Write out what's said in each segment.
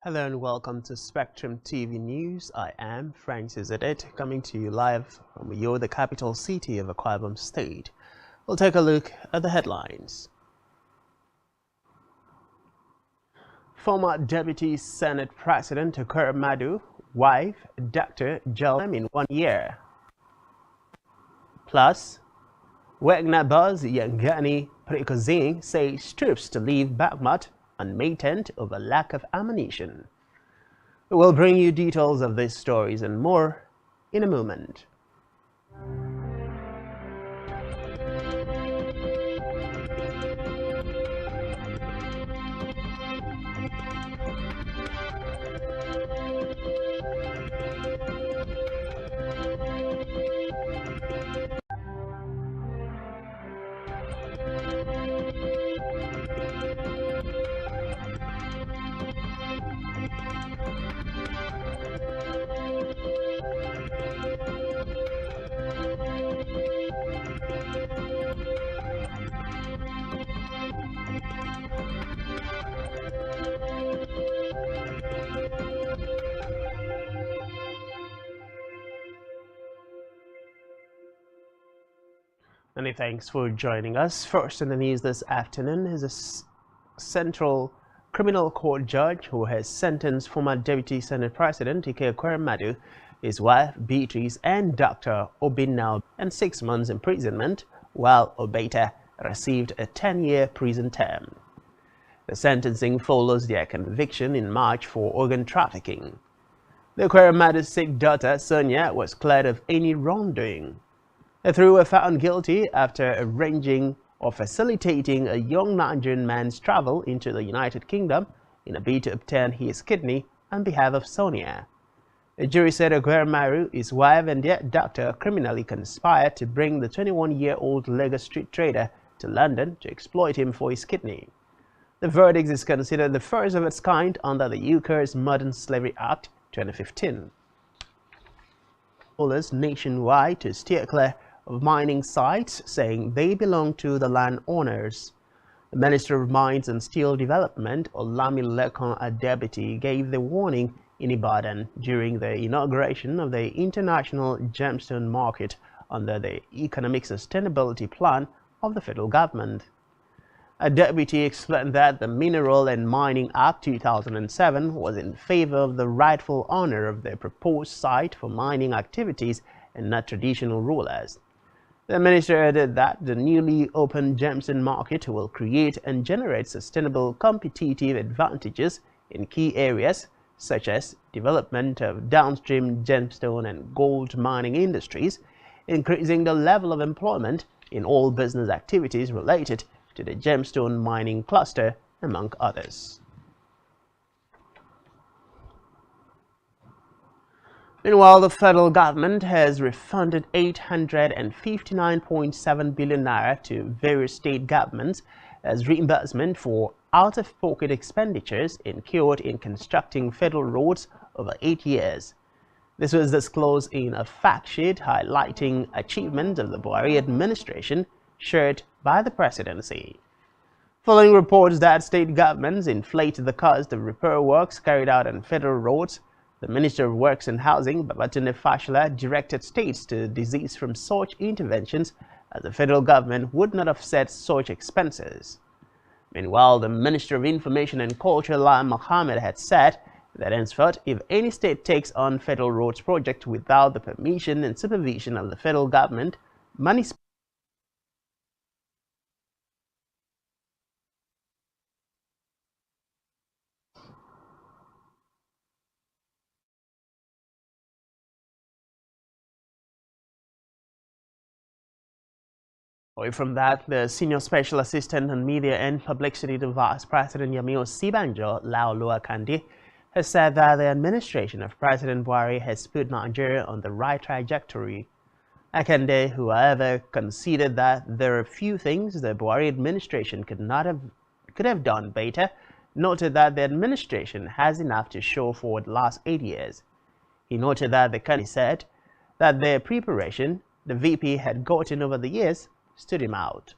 Hello and welcome to Spectrum TV News. I am Francis Adet, coming to you live from Uyo, the capital city of Ekweremadu State. We'll take a look at the headlines. Former Deputy Senate President Ekweremadu, wife, Dr. jailed in 1 year. Plus, Wagner boss Yangani Prekozing says troops to leave Bakhmut on May 10th over lack of ammunition. We will bring you details of these stories and more in a moment. Many thanks for joining us. First in the news this afternoon is a Central Criminal Court judge who has sentenced former Deputy Senate President Ekweremadu, his wife Beatrice, and Dr. Obinna and 6 months imprisonment, while Obeta received a 10-year prison term. The sentencing follows their conviction in March for organ trafficking. The Ekweremadu's sick daughter Sonia was cleared of any wrongdoing. The three were found guilty after arranging or facilitating a young Nigerian man's travel into the United Kingdom in a bid to obtain his kidney on behalf of Sonia. The jury said Ekweremadu, his wife, and their doctor criminally conspired to bring the 21-year-old Lagos street trader to London to exploit him for his kidney. The verdict is considered the first of its kind under the UK's Modern Slavery Act 2015. Owners nationwide to steer clear of mining sites, saying they belong to the landowners. The Minister of Mines and Steel Development, Olamilekan Adebiti, gave the warning in Ibadan during the inauguration of the International GEMSTONE market under the Economic Sustainability Plan of the federal government. Adebiti explained that the Mineral and Mining Act 2007 was in favor of the rightful owner of the proposed site for mining activities and not traditional rulers. The minister added that the newly opened GEMSTONE market will create and generate sustainable competitive advantages in key areas such as development of downstream gemstone and gold mining industries, increasing the level of employment in all business activities related to the gemstone mining cluster, among others. Meanwhile, the federal government has refunded 859.7 billion naira to various state governments as reimbursement for out-of-pocket expenditures incurred in constructing federal roads over 8 years. This was disclosed in a fact sheet highlighting achievements of the Buhari administration shared by the presidency. Following reports that state governments inflated the cost of repair works carried out on federal roads, the Minister of Works and Housing, Babatunde Fashola, directed states to desist from such interventions as the federal government would not offset such expenses. Meanwhile, the Minister of Information and Culture, Lai Mohammed, had said that henceforth, if any state takes on federal roads project without the permission and supervision of the federal government, money Away from that, the Senior Special Assistant on Media and Publicity to Vice President Yemi Osinbajo, Laolu Akande, has said that the administration of President Buhari has put Nigeria on the right trajectory. Akande, who however conceded that there are few things the Buhari administration could have done better, noted that the administration has enough to show for the last 8 years. He noted that the candidate said that their preparation the VP had gotten over the years stood him out.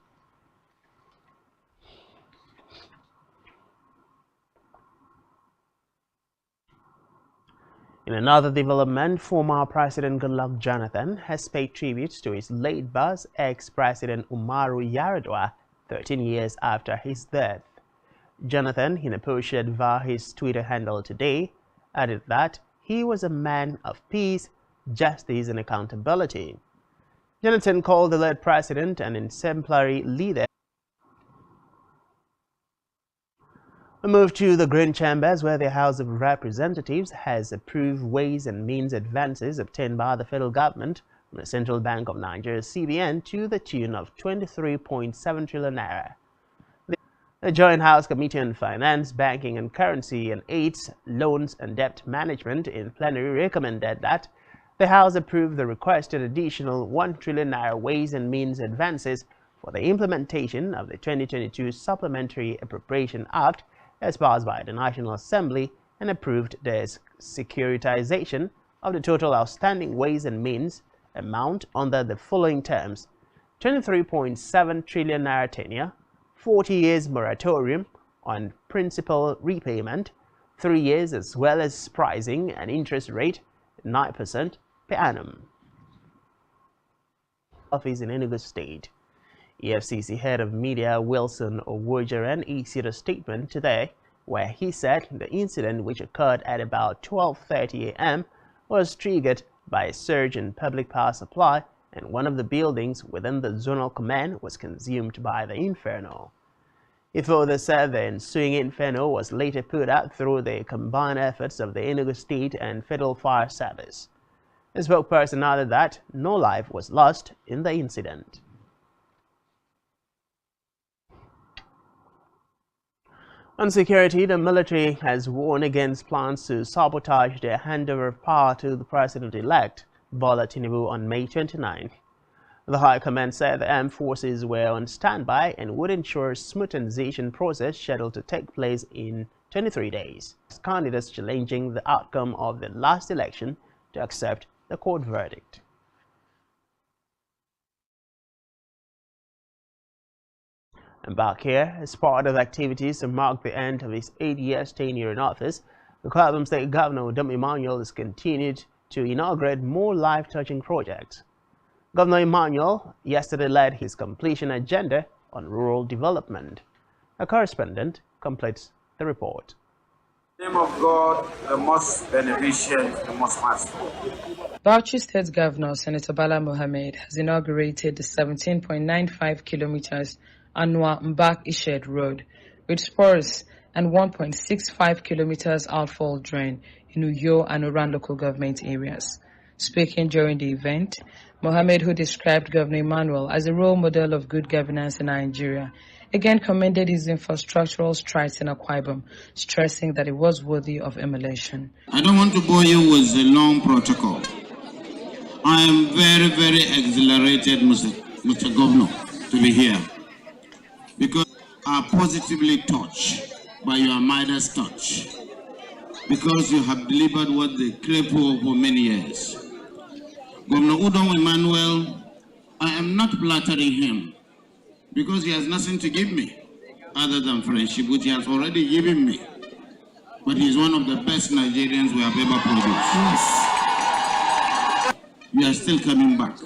In another development, former President Goodluck Jonathan has paid tribute to his late boss, ex-President Umaru Yar'Adua, 13 years after his death. Jonathan, in a post shared via his Twitter handle today, added that he was a man of peace, justice, and accountability. Jonathan called the late president an exemplary leader. We move to the Green Chambers, where the House of Representatives has approved ways and means advances obtained by the federal government from the Central Bank of Nigeria (CBN) to the tune of 23.7 trillion naira. The Joint House Committee on Finance, Banking and Currency and AIDS, Loans and Debt Management in plenary recommended that the House approve the requested additional 1 trillion naira ways and means advances for the implementation of the 2022 Supplementary Appropriation Act as passed by the National Assembly and approved the securitization of the total outstanding ways and means amount under the following terms: 23.7 trillion naira tenure, 40 years moratorium on principal repayment, 3 years, as well as pricing and interest rate 9% per annum. Office in ENUGU State. EFCC head of media Wilson Owojaren issued a statement today where he said the incident, which occurred at about 12:30 a.m., was triggered by a surge in public power supply and one of the buildings within the zonal command was consumed by the inferno. He further said the ensuing inferno was later put out through the combined efforts of the ENUGU State and Federal Fire Service. The spokesperson added that no life was lost in the incident. On security, the military has warned against plans to sabotage the handover of power to the president-elect, Bola Tinubu, on May 29. The High Command said the armed forces were on standby and would ensure a smooth transition process scheduled to take place in 23 days. Candidates challenging the outcome of the last election to accept the court verdict. And back here, as part of activities to mark the end of his 8-year tenure in office, the Ekweremadu State Governor Emmanuel has continued to inaugurate more life-touching projects. Governor Emmanuel yesterday led his completion agenda on rural development. A correspondent completes the report. In the name of God, the most beneficent, the most merciful. Bauchi State Governor Senator Bala Mohammed has inaugurated the 17.95 kilometers annual Mbak-Ished Road with spurs and 1.65 kilometers outfall drain in Uyo and Oran local government areas. Speaking during the event, Mohammed, who described Governor Emmanuel as a role model of good governance in Nigeria, again commended his infrastructural strides in Akwa Ibom, stressing that it was worthy of emulation. I don't want to bore you with a long protocol. I am very, very exhilarated, Mr. Governor, to be here, because I am positively touched by your Midas touch, because you have delivered what they craved for many years. Governor Udom Emmanuel, I am not flattering him, because he has nothing to give me other than friendship, which he has already given me. But he is one of the best Nigerians we have ever produced. Yes. You are still coming back.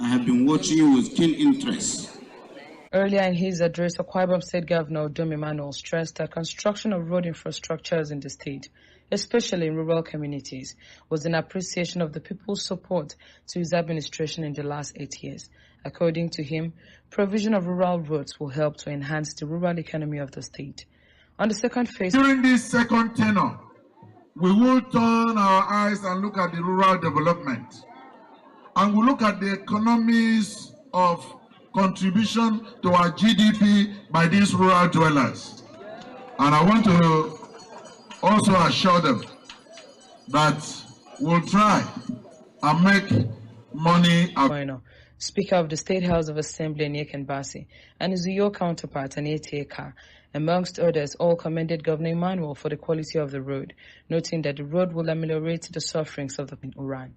I have been watching you with keen interest. Earlier in his address, Akwa Ibom State Governor Udom Emmanuel stressed that construction of road infrastructures in the state, especially in rural communities, was an appreciation of the people's support to his administration in the last 8 years. According to him, provision of rural roads will help to enhance the rural economy of the state. On the second phase, during this second tenure, we will turn our eyes and look at the rural development. And we look at the economies of contribution to our GDP by these rural dwellers. And I want to also assure them that we'll try and make money. Speaker of the State House of Assembly Nick Mbasi and his Uyo counterpart Anete Eka, amongst others, all commended Governor Emmanuel for the quality of the road, noting that the road will ameliorate the sufferings of the Iran.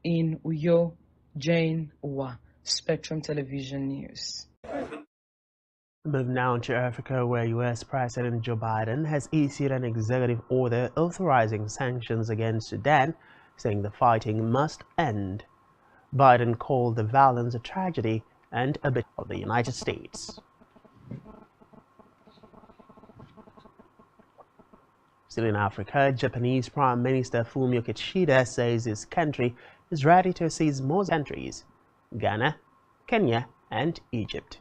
In Uyo, Jane Uwa, Spectrum Television News. Move now to Africa, where U.S. President Joe Biden has issued an executive order authorizing sanctions against Sudan, saying the fighting must end. Biden called the violence a tragedy and a betrayal of the United States. Still in Africa, Japanese Prime Minister Fumio Kishida says his country is ready to assist most countries, Ghana, Kenya, and Egypt.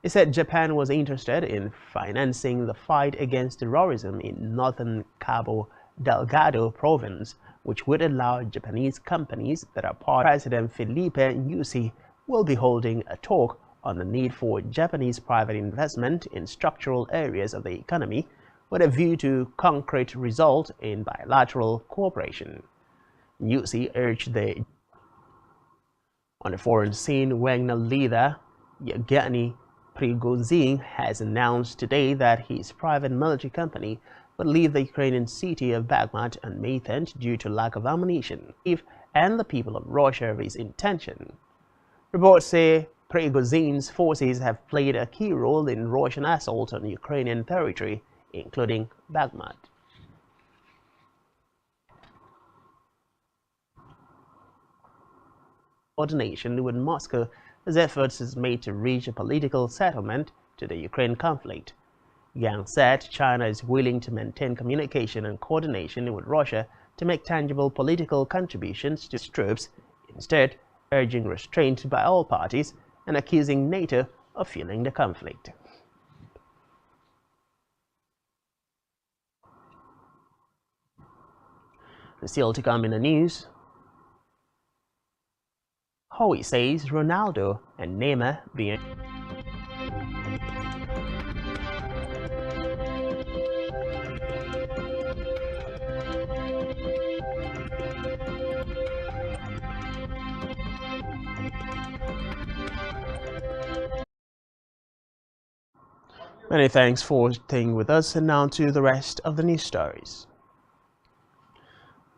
He said Japan was interested in financing the fight against terrorism in northern Cabo Delgado province, which would allow Japanese companies that are part of President Felipe Nyusi will be holding a talk on the need for Japanese private investment in structural areas of the economy with a view to concrete results in bilateral cooperation. Nyusi urged on the foreign scene, Wagner leader Yevgeny Prigozhin has announced today that his private military company would leave the Ukrainian city of Bakhmut on May 10th due to lack of ammunition, and the people of Russia of his intention. Reports say Prigozhin's forces have played a key role in Russian assault on Ukrainian territory, including Bakhmut. Coordination with Moscow as efforts is made to reach a political settlement to the Ukraine conflict. Yang said China is willing to maintain communication and coordination with Russia to make tangible political contributions to its troops, instead urging restraint by all parties and accusing NATO of fueling the conflict. Still to come in the news, Howie says Ronaldo and Neymar being Many thanks for staying with us, and now to the rest of the news stories.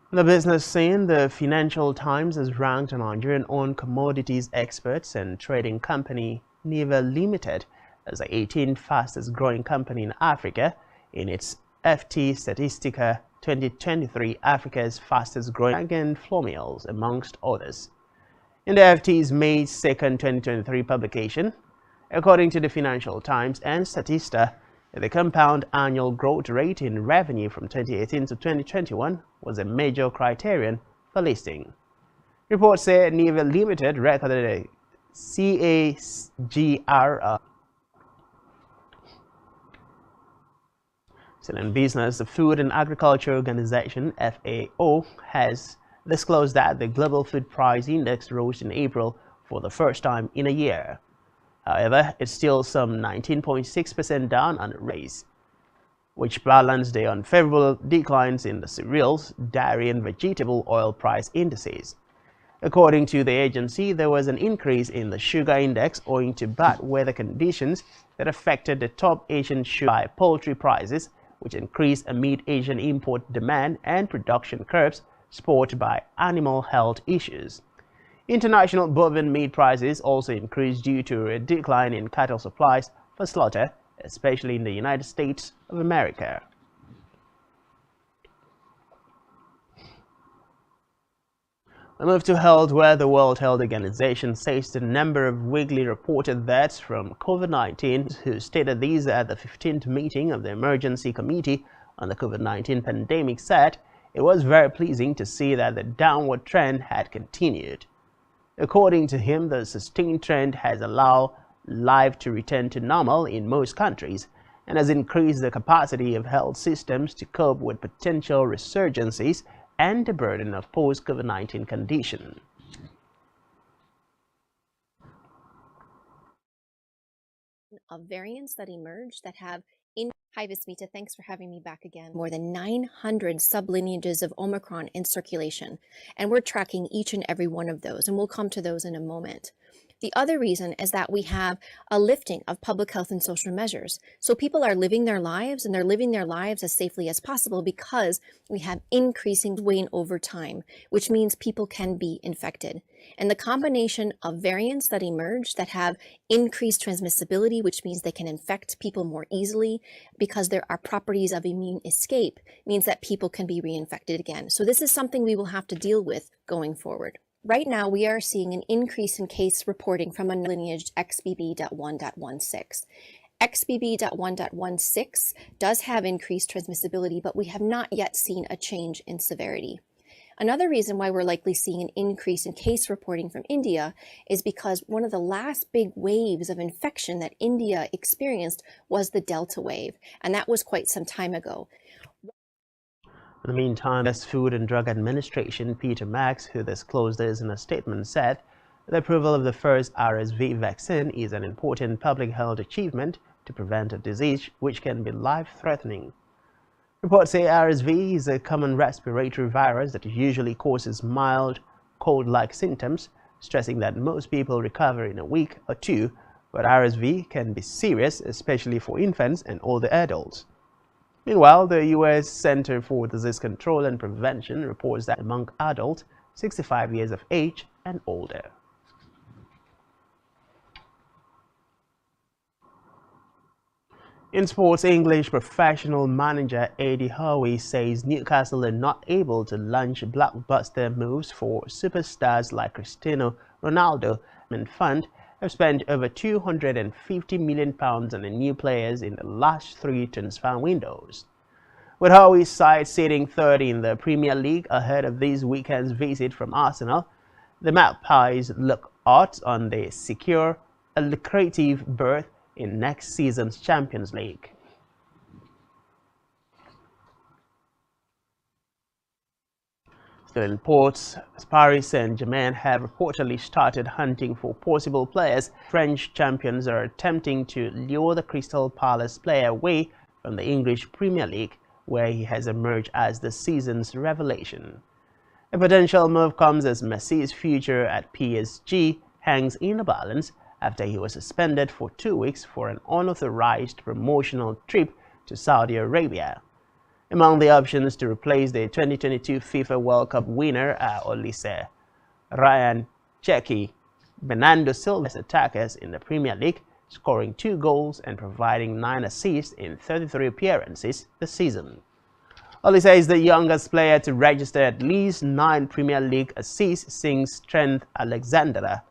The business scene, the Financial Times has ranked Nigerian-owned commodities experts and trading company Niva Limited as the 18th fastest-growing company in Africa in its FT Statistica 2023 Africa's fastest-growing and flour mills, amongst others. In the FT's May 2nd, 2023 publication, according to the Financial Times and Statista, the compound annual growth rate in revenue from 2018 to 2021 was a major criterion for listing. Reports say Niva Limited recorded a CAGR. Still in business, the Food and Agriculture Organization, FAO, has disclosed that the Global Food Price Index rose in April for the first time in a year. However, it's still some 19.6% down on the raise, which balanced the unfavorable declines in the cereals, dairy, and vegetable oil price indices. According to the agency, there was an increase in the sugar index owing to bad weather conditions that affected the top Asian sugar poultry prices, which increased amid Asian import demand and production curbs spurred by animal health issues. International bovine meat prices also increased due to a decline in cattle supplies for slaughter, especially in the United States of America. We move to health, where the World Health Organization says the number of weekly reported deaths from COVID-19, who stated these at the 15th meeting of the Emergency Committee on the COVID-19 pandemic, said it was very pleasing to see that the downward trend had continued. According to him, the sustained trend has allowed life to return to normal in most countries and has increased the capacity of health systems to cope with potential resurgences and the burden of post-COVID-19 conditions. Of variants that emerge that have Hi Vismita, thanks for having me back again. More than 900 sublineages of Omicron in circulation, and we're tracking each and every one of those, and we'll come to those in a moment. The other reason is that we have a lifting of public health and social measures. So people are living their lives, and they're living their lives as safely as possible because we have increasing wane over time, which means people can be infected. And the combination of variants that emerge that have increased transmissibility, which means they can infect people more easily because there are properties of immune escape, means that people can be reinfected again. So this is something we will have to deal with going forward. Right now, we are seeing an increase in case reporting from a lineage XBB.1.16. XBB.1.16 does have increased transmissibility, but we have not yet seen a change in severity. Another reason why we're likely seeing an increase in case reporting from India is because one of the last big waves of infection that India experienced was the Delta wave, and that was quite some time ago. In the meantime, the Food and Drug Administration, Peter Max, who disclosed this in a statement, said the approval of the first RSV vaccine is an important public health achievement to prevent a disease which can be life-threatening. Reports say RSV is a common respiratory virus that usually causes mild, cold-like symptoms, stressing that most people recover in a week or two, but RSV can be serious, especially for infants and older adults. Meanwhile, the U.S. Center for Disease Control and Prevention reports that among adults 65 years of age and older. In sports, English professional manager Eddie Howe says Newcastle are not able to launch blockbuster moves for superstars like Cristiano Ronaldo, and fund have spent over £250 million on the new players in the last 3 transfer windows. With Howe's side sitting third in the Premier League ahead of this weekend's visit from Arsenal, the Magpies look odds on they secure a lucrative berth in next season's Champions League. Still in sports, Paris Saint-Germain have reportedly started hunting for possible players. French champions are attempting to lure the Crystal Palace player away from the English Premier League, where he has emerged as the season's revelation. A potential move comes as Messi's future at PSG hangs in the balance after he was suspended for 2 weeks for an unauthorized promotional trip to Saudi Arabia. Among the options to replace the 2022 FIFA World Cup winner are Olise, Ryan Cherki, Bernardo Silva's attackers in the Premier League, scoring 2 goals and providing 9 assists in 33 appearances this season. Olise is the youngest player to register at least 9 Premier League assists since Trent Alexander.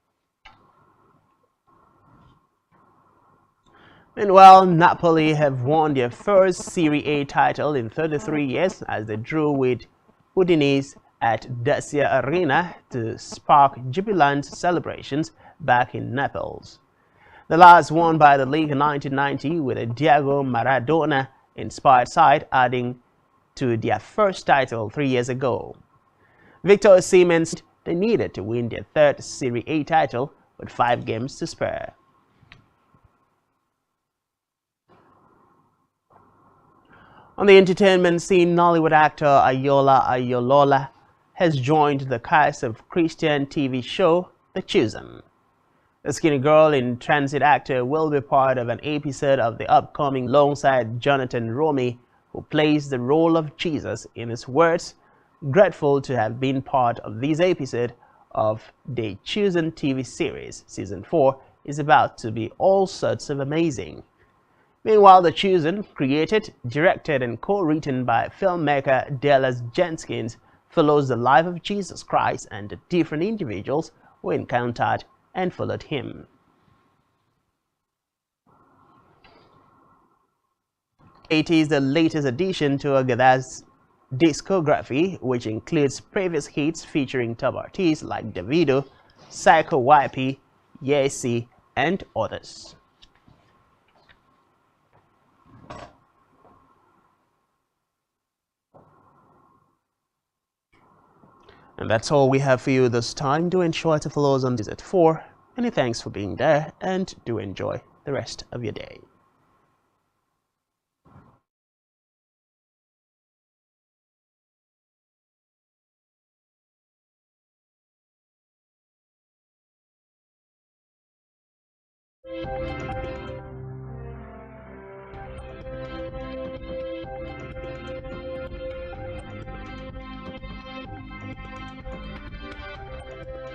Meanwhile, Napoli have won their first Serie A title in 33 years as they drew with Udinese at Dacia Arena to spark jubilant celebrations back in Naples. The last won by the league in 1990 with a Diego Maradona-inspired side adding to their first title 3 years ago. Victor Osimhen said they needed to win their third Serie A title with 5 games to spare. On the entertainment scene, Nollywood actor Ayola Ayolola has joined the cast of Christian TV show The Chosen. The skinny girl in transit actor will be part of an episode of the upcoming alongside Jonathan Romy, who plays the role of Jesus. In his words, grateful to have been part of this episode of the Chosen TV series. Season 4 is about to be all sorts of amazing. Meanwhile, The Chosen, created, directed and co-written by filmmaker Dallas Jenkins, follows the life of Jesus Christ and the different individuals who encountered and followed him. It is the latest addition to Agatha's discography, which includes previous hits featuring top artists like Davido, Psycho YP, Yesi, and others. And that's all we have for you this time. Do ensure to follow us on this at 4. Many thanks for being there, and do enjoy the rest of your day.